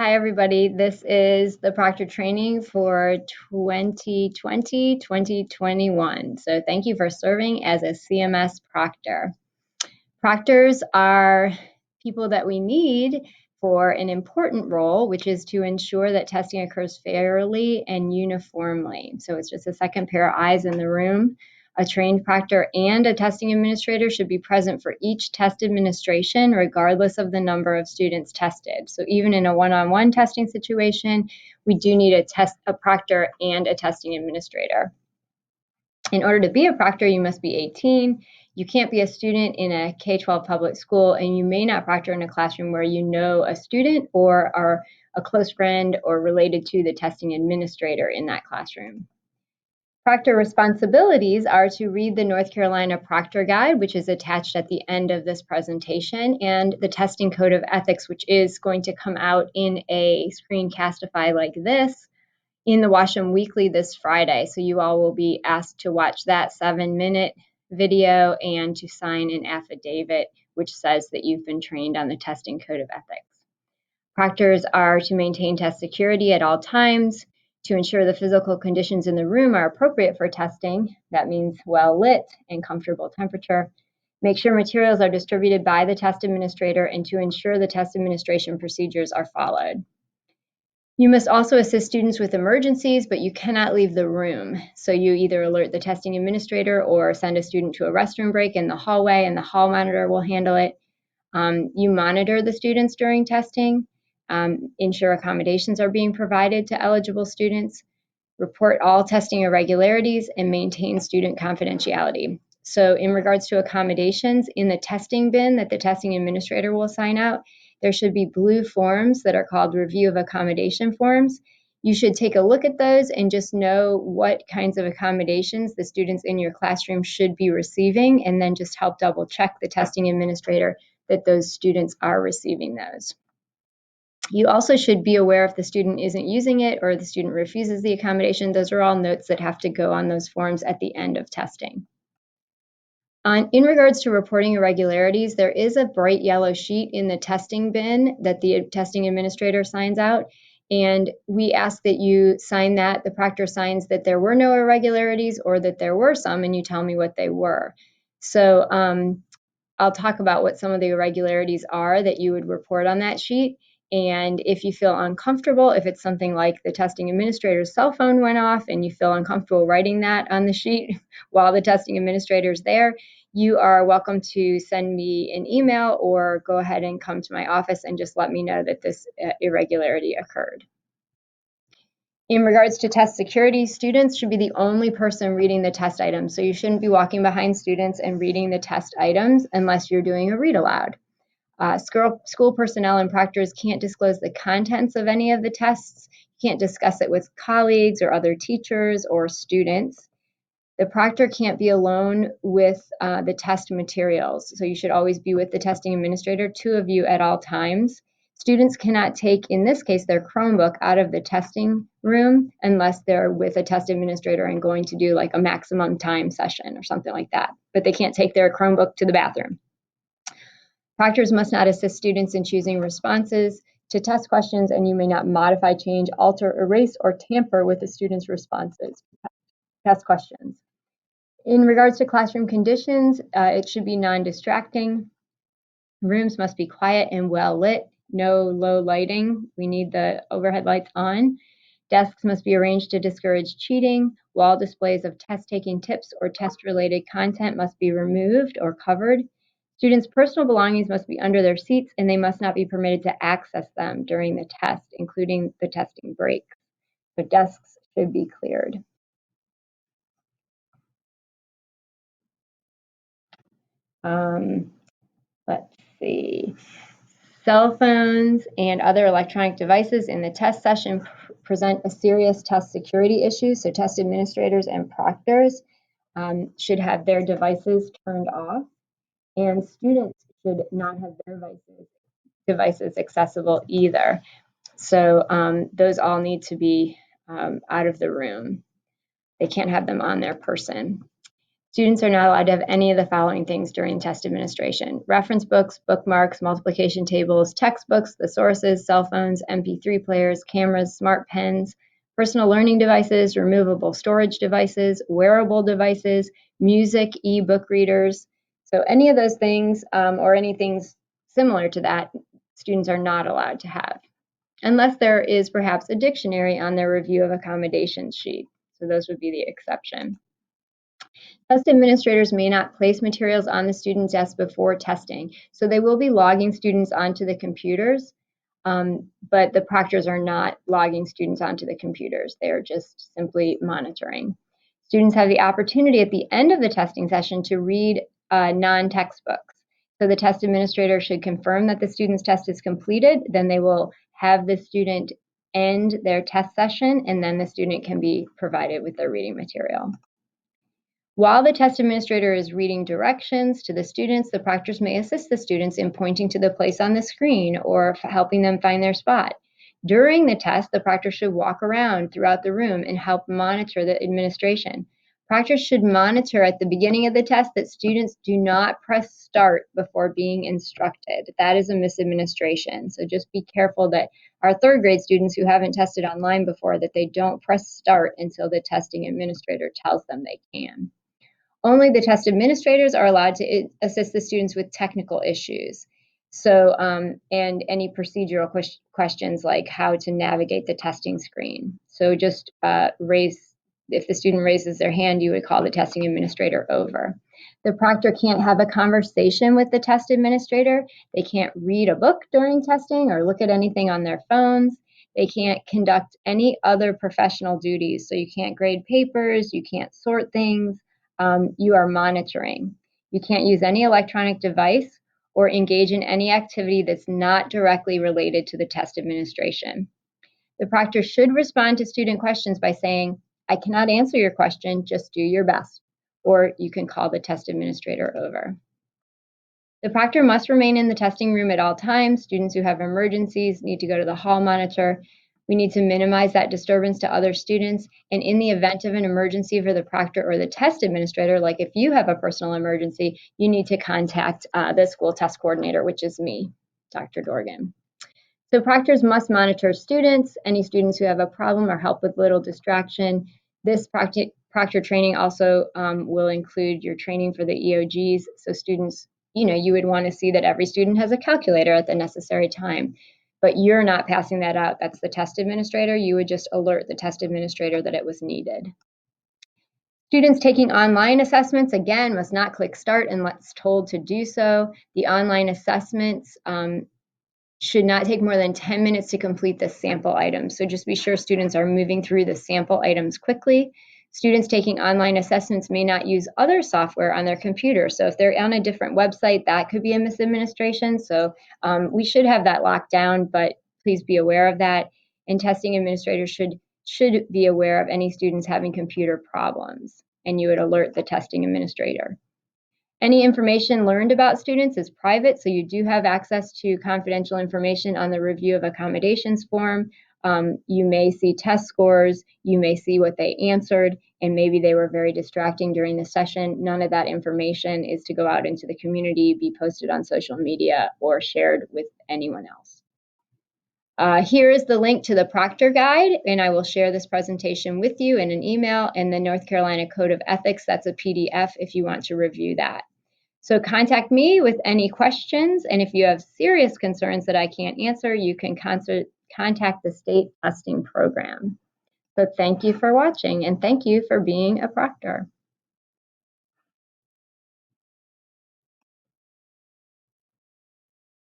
Hi, everybody. This is the Proctor Training for 2020-2021. So thank you for serving as a CMS Proctor. Proctors are people that we need for an important role, which is to ensure that testing occurs fairly and uniformly. So it's just a second pair of eyes in the room. A trained proctor and a testing administrator should be present for each test administration, regardless of the number of students tested. So even in a one-on-one testing situation, we do need a proctor and a testing administrator. In order to be a proctor, you must be 18. You can't be a student in a K-12 public school, and you may not proctor in a classroom where you know a student or are a close friend or related to the testing administrator in that classroom. Proctor responsibilities are to read the North Carolina Proctor Guide, which is attached at the end of this presentation, and the Testing Code of Ethics, which is going to come out in a screencastify like this in the Washam Weekly this Friday. So you all will be asked to watch that 7-minute video and to sign an affidavit which says that you've been trained on the Testing Code of Ethics. Proctors are to maintain test security at all times, to ensure the physical conditions in the room are appropriate for testing. That means well lit and comfortable temperature. Make sure materials are distributed by the test administrator and to ensure the test administration procedures are followed. You must also assist students with emergencies, but you cannot leave the room. So you either alert the testing administrator or send a student to a restroom break in the hallway, and the hall monitor will handle it. You monitor the students during testing, ensure accommodations are being provided to eligible students, report all testing irregularities, and maintain student confidentiality. So in regards to accommodations, in the testing bin that the testing administrator will sign out, there should be blue forms that are called review of accommodation forms. You should take a look at those and just know what kinds of accommodations the students in your classroom should be receiving, and then just help double check the testing administrator that those students are receiving those. You also should be aware if the student isn't using it or the student refuses the accommodation. Those are all notes that have to go on those forms at the end of testing. In regards to reporting irregularities, there is a bright yellow sheet in the testing bin that the testing administrator signs out, and we ask that you sign that. The proctor signs that there were no irregularities or that there were some, and you tell me what they were. So I'll talk about what some of the irregularities are that you would report on that sheet. And if you feel uncomfortable, if it's something like the testing administrator's cell phone went off and you feel uncomfortable writing that on the sheet while the testing administrator is there, you are welcome to send me an email or go ahead and come to my office and just let me know that this irregularity occurred. In regards to test security, students should be the only person reading the test items. So you shouldn't be walking behind students and reading the test items unless you're doing a read aloud. School personnel and proctors can't disclose the contents of any of the tests. You can't discuss it with colleagues or other teachers or students. The proctor can't be alone with the test materials. So you should always be with the testing administrator, 2 of you at all times. Students cannot take, in this case, their Chromebook out of the testing room unless they're with a test administrator and going to do like a maximum time session or something like that. But they can't take their Chromebook to the bathroom. Proctors must not assist students in choosing responses to test questions, and you may not modify, change, alter, erase, or tamper with the student's responses to test questions. In regards to classroom conditions, it should be non-distracting. Rooms must be quiet and well lit, no low lighting. We need the overhead lights on. Desks must be arranged to discourage cheating. Wall displays of test-taking tips or test-related content must be removed or covered. Students' personal belongings must be under their seats, and they must not be permitted to access them during the test, including the testing break. So desks should be cleared. Let's see. Cell phones and other electronic devices in the test session present a serious test security issue, so test administrators and proctors should have their devices turned off, and students should not have their devices accessible either. So those all need to be out of the room. They can't have them on their person. Students are not allowed to have any of the following things during test administration: reference books, bookmarks, multiplication tables, textbooks, the cell phones, MP3 players, cameras, smart pens, personal learning devices, removable storage devices, wearable devices, music, e-book readers. So any of those things or anything similar to that, students are not allowed to have, unless there is perhaps a dictionary on their review of accommodations sheet. So those would be the exception. Test administrators may not place materials on the student desk before testing. So they will be logging students onto the computers, but the proctors are not logging students onto the computers. They are just simply monitoring. Students have the opportunity at the end of the testing session to read non-textbooks. So the test administrator should confirm that the student's test is completed. Then they will have the student end their test session, and then the student can be provided with their reading material. While the test administrator is reading directions to the students, the proctors may assist the students in pointing to the place on the screen or helping them find their spot. During the test, the proctor should walk around throughout the room and help monitor the administration. Proctors should monitor at the beginning of the test that students do not press start before being instructed. That is a misadministration. So just be careful that our third grade students who haven't tested online before, that they don't press start until the testing administrator tells them they can. Only the test administrators are allowed to assist the students with technical issues. So, and any procedural questions like how to navigate the testing screen. So just if the student raises their hand, you would call the testing administrator over. The proctor can't have a conversation with the test administrator. They can't read a book during testing or look at anything on their phones. They can't conduct any other professional duties. So you can't grade papers, you can't sort things. You are monitoring. You can't use any electronic device or engage in any activity that's not directly related to the test administration. The proctor should respond to student questions by saying, "I cannot answer your question, just do your best," or you can call the test administrator over. The proctor must remain in the testing room at all times. Students who have emergencies need to go to the hall monitor. We need to minimize that disturbance to other students. And in the event of an emergency for the proctor or the test administrator, like if you have a personal emergency, you need to contact the school test coordinator, which is me, Dr. Dorgan. So proctors must monitor students, any students who have a problem or help with little distraction. This proctor training also will include your training for the EOGs. So students, you would want to see that every student has a calculator at the necessary time, but you're not passing that out. That's the test administrator. You would just alert the test administrator that it was needed. Students taking online assessments, again, must not click start unless told to do so. The online assessments should not take more than 10 minutes to complete the sample items. So just be sure students are moving through the sample items quickly. Students taking online assessments may not use other software on their computer. So if they're on a different website, that could be a misadministration. So we should have that locked down, but please be aware of that. And testing administrators should be aware of any students having computer problems, and you would alert the testing administrator. Any information learned about students is private, so you do have access to confidential information on the review of accommodations form. You may see test scores, you may see what they answered, and maybe they were very distracting during the session. None of that information is to go out into the community, be posted on social media, or shared with anyone else. Here is the link to the proctor guide, and I will share this presentation with you in an email, and the North Carolina Code of Ethics. That's a PDF if you want to review that. So contact me with any questions, and if you have serious concerns that I can't answer, you can contact the state testing program. So thank you for watching, and thank you for being a proctor.